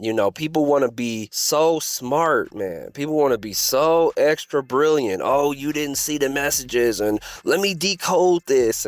You know, people want to be so smart, man. People want to be so extra brilliant. Oh, you didn't see the messages, and let me decode this.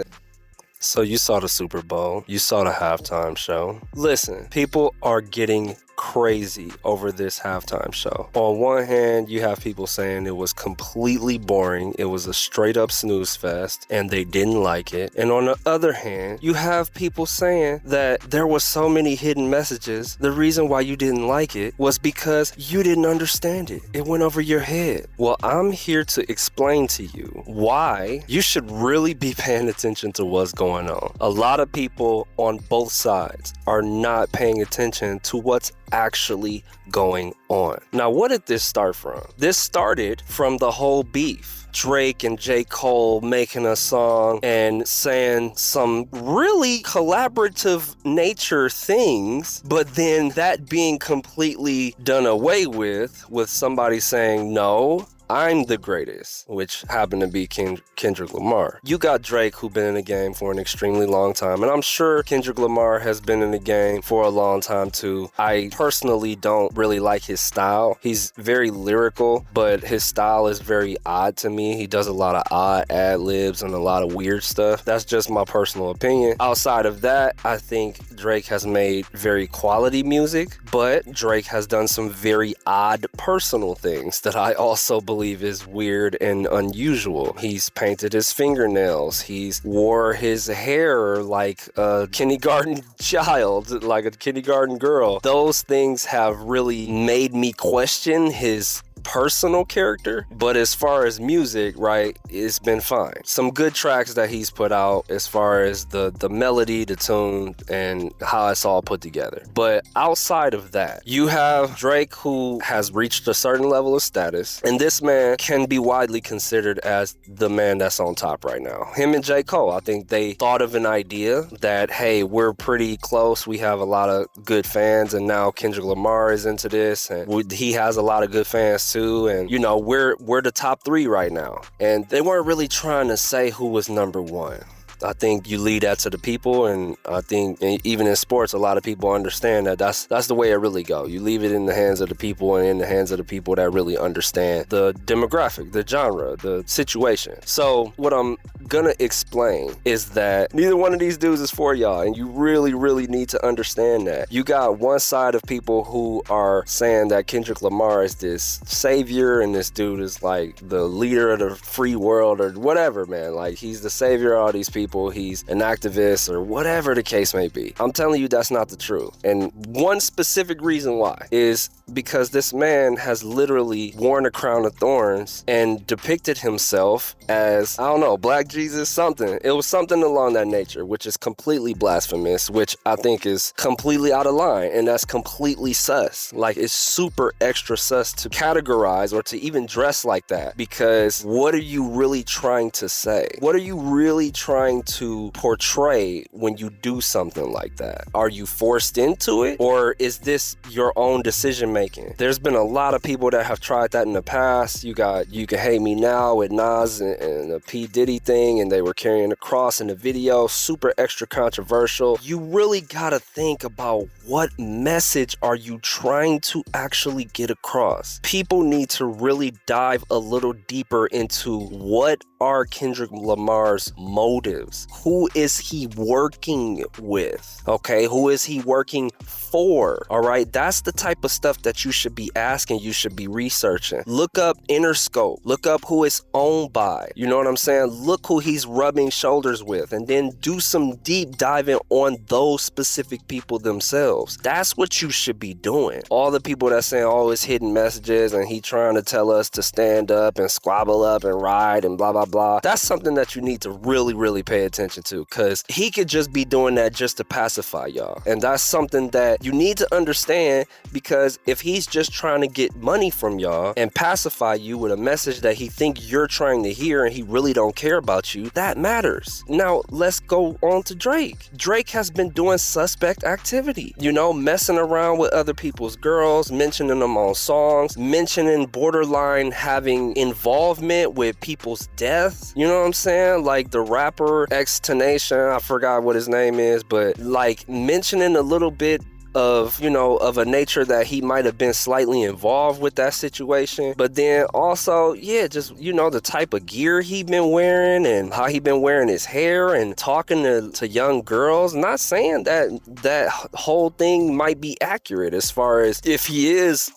So you saw the Super Bowl, you saw the halftime show. Listen, people are getting crazy over this halftime show. On one hand, you have people saying it was completely boring, it was a straight up snooze fest, and they didn't like it. And on the other hand, you have people saying that there was so many hidden messages. The reason why you didn't like it was because you didn't understand it. It went over your head. Well, I'm here to explain to you why you should really be paying attention to what's going on. A lot of people on both sides are not paying attention to what's actually going on. Now, what did this start from? This started from the whole beef. Drake and J. Cole making a song and saying some really collaborative nature things, but then that being completely done away with somebody saying, no, I'm the greatest, which happened to be Kendrick Lamar. You got Drake, who been in the game for an extremely long time, and I'm sure Kendrick Lamar has been in the game for a long time too. I personally don't really like his style. He's very lyrical, but his style is very odd to me. He does a lot of odd ad-libs and a lot of weird stuff. That's just my personal opinion. Outside of that, I think Drake has made very quality music, but Drake has done some very odd personal things that I also believe is weird and unusual. He's painted his fingernails. He's wore his hair like a kindergarten child, like a kindergarten girl. Those things have really made me question his personal character, but as far as music, right, it's been fine. Some good tracks that he's put out as far as the melody, the tune, and how it's all put together. But outside of that, you have Drake, who has reached a certain level of status, and this man can be widely considered as the man that's on top right now. Him and J. Cole, I think they thought of an idea that, hey, we're pretty close, we have a lot of good fans, and now Kendrick Lamar is into this, and he has a lot of good fans too, and you know, we're the top three right now. And they weren't really trying to say who was number one. I think you leave that to the people, and I think even in sports, a lot of people understand that that's the way it really go. You leave it in the hands of the people and in the hands of the people that really understand the demographic, the genre, the situation. So what I'm gonna explain is that neither one of these dudes is for y'all, and you really, really need to understand that. You got one side of people who are saying that Kendrick Lamar is this savior, and this dude is like the leader of the free world or whatever, man. Like, he's the savior of all these people. He's an activist or whatever the case may be. I'm telling you, that's not the truth. And one specific reason why is because this man has literally worn a crown of thorns and depicted himself as, I don't know, Black Jesus, something. It was something along that nature, which is completely blasphemous, which I think is completely out of line, and that's completely sus. Like, it's super extra sus to categorize or to even dress like that, because what are you really trying to say? What are you really trying to portray when you do something like that? Are you forced into it, or is this your own decision making? There's been a lot of people that have tried that in the past. You got You Can Hate Me Now with Nas and the P. Diddy thing, and they were carrying a cross in the video, super extra controversial. You really gotta think about what message are you trying to actually get across. People need to really dive a little deeper into what are Kendrick Lamar's motives. Who is he working with? Okay, who is he working for? All right, that's the type of stuff that you should be asking, you should be researching. Look up Interscope, look up who it's owned by. You know what I'm saying? Look who he's rubbing shoulders with, and then do some deep diving on those specific people themselves. That's what you should be doing. All the people that saying, oh, it's hidden messages and he trying to tell us to stand up and squabble up and ride and blah, blah, blah. That's something that you need to really, really pay attention to, because he could just be doing that just to pacify y'all. And that's something that you need to understand, because if he's just trying to get money from y'all and pacify you with a message that he think you're trying to hear and he really don't care about you, that matters. Now, let's go on to Drake. Drake has been doing suspect activity, you know, messing around with other people's girls, mentioning them on songs, mentioning borderline having involvement with people's deaths. You know what I'm saying? Like the rapper X Tenation, I forgot what his name is, but like mentioning a little bit of, of a nature that he might have been slightly involved with that situation. But then also, yeah, just, the type of gear he been wearing and how he been wearing his hair and talking to young girls. Not saying that whole thing might be accurate as far as if he is,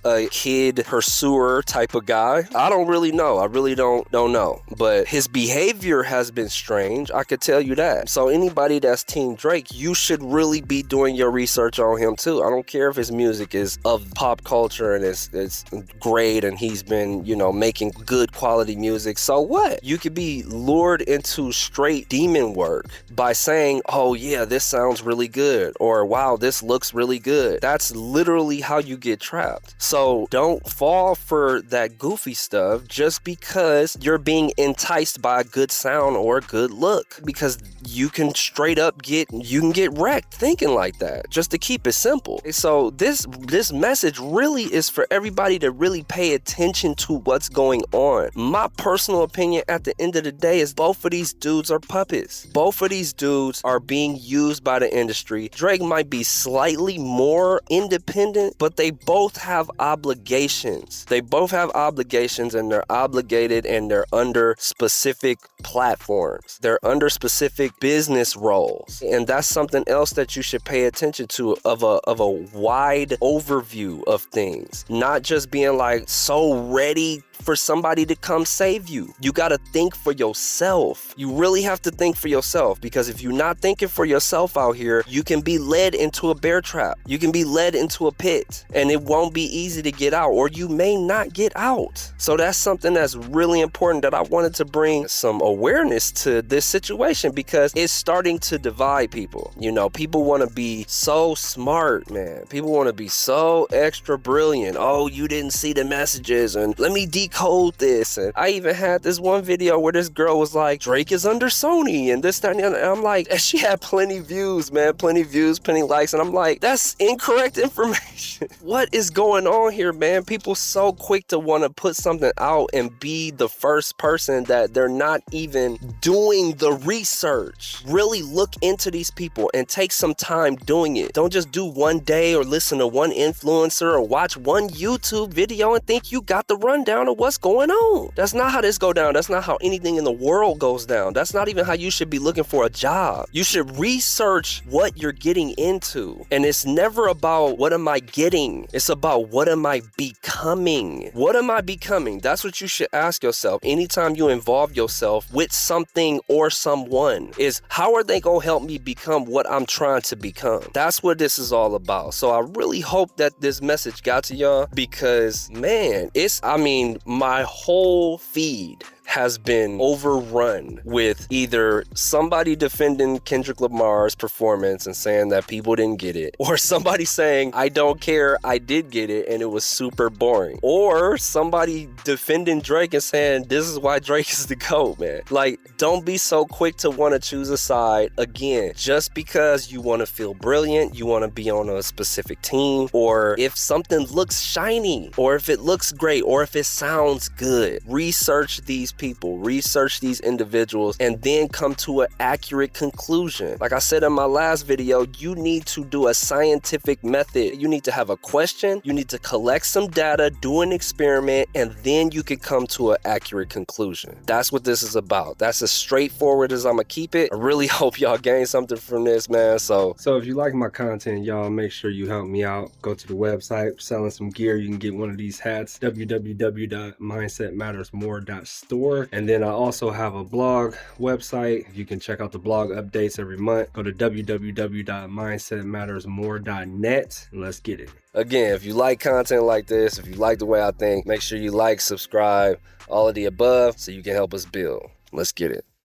a kid pursuer type of guy. I don't really know. I really don't know. But his behavior has been strange. I could tell you that. So anybody that's Team Drake, you should really be doing your research on him too. I don't care if his music is of pop culture and it's great and he's been, making good quality music. So what? You could be lured into straight demon work by saying, oh yeah, this sounds really good, or wow, this looks really good. That's literally how you get trapped. So don't fall for that goofy stuff just because you're being enticed by a good sound or a good look, because you can straight up get wrecked thinking like that, just to keep it simple. So this message really is for everybody to really pay attention to what's going on. My personal opinion at the end of the day is both of these dudes are puppets. Both of these dudes are being used by the industry. Drake might be slightly more independent, but they both have obligations. They both have obligations, and they're obligated, and they're under specific platforms. They're under specific business roles. And that's something else that you should pay attention to, of a wide overview of things. Not just being like so ready for somebody to come save you. You got to think for yourself. You really have to think for yourself, because if you're not thinking for yourself out here, you can be led into a bear trap. You can be led into a pit, and it won't be easy to get out, or you may not get out. So that's something that's really important that I wanted to bring some awareness to this situation, because it's starting to divide people. People want to be so smart, man. People want to be so extra brilliant. Oh, you didn't see the messages, and let me decode this. And I even had this one video where this girl was like, Drake is under Sony and this, that, and the other. And I'm like, and she had plenty views, man, plenty likes. And I'm like, that's incorrect information. What is going on here, man? People so quick to want to put something out and be the first person that they're not even doing the research. Really look into these people and take some time doing it. Don't just do one day or listen to one influencer or watch one YouTube video and think you got the rundown of what's going on. That's not how this go down. That's not how anything in the world goes down. That's not even how you should be looking for a job. You should research what you're getting into. And it's never about what am I getting? It's about what am I becoming? What am I becoming? That's what you should ask yourself anytime you involve yourself with something or someone, is how are they gonna help me become what I'm trying to become? That's what this is all about. So I really hope that this message got to y'all, because man, my whole feed has been overrun with either somebody defending Kendrick Lamar's performance and saying that people didn't get it, or somebody saying, I don't care, I did get it and it was super boring, or somebody defending Drake and saying this is why Drake is the GOAT, man. Like, don't be so quick to want to choose a side, again, just because you want to feel brilliant, you want to be on a specific team, or if something looks shiny, or if it looks great, or if it sounds good. Research these people, research these individuals, and then come to an accurate conclusion. Like I said in my last video, you need to do a scientific method. You need to have a question, you need to collect some data, do an experiment, and then you can come to an accurate conclusion. That's what this is about. That's as straightforward as I'm gonna keep it. I really hope y'all gain something from this, man. So if you like my content, y'all make sure you help me out. Go to the website, selling some gear. You can get one of these hats, www.mindsetmattersmore.store. And then I also have a blog website. You can check out the blog updates every month. Go to www.mindsetmattersmore.net and let's get it. Again, if you like content like this, if you like the way I think, make sure you like, subscribe, all of the above, so you can help us build. Let's get it.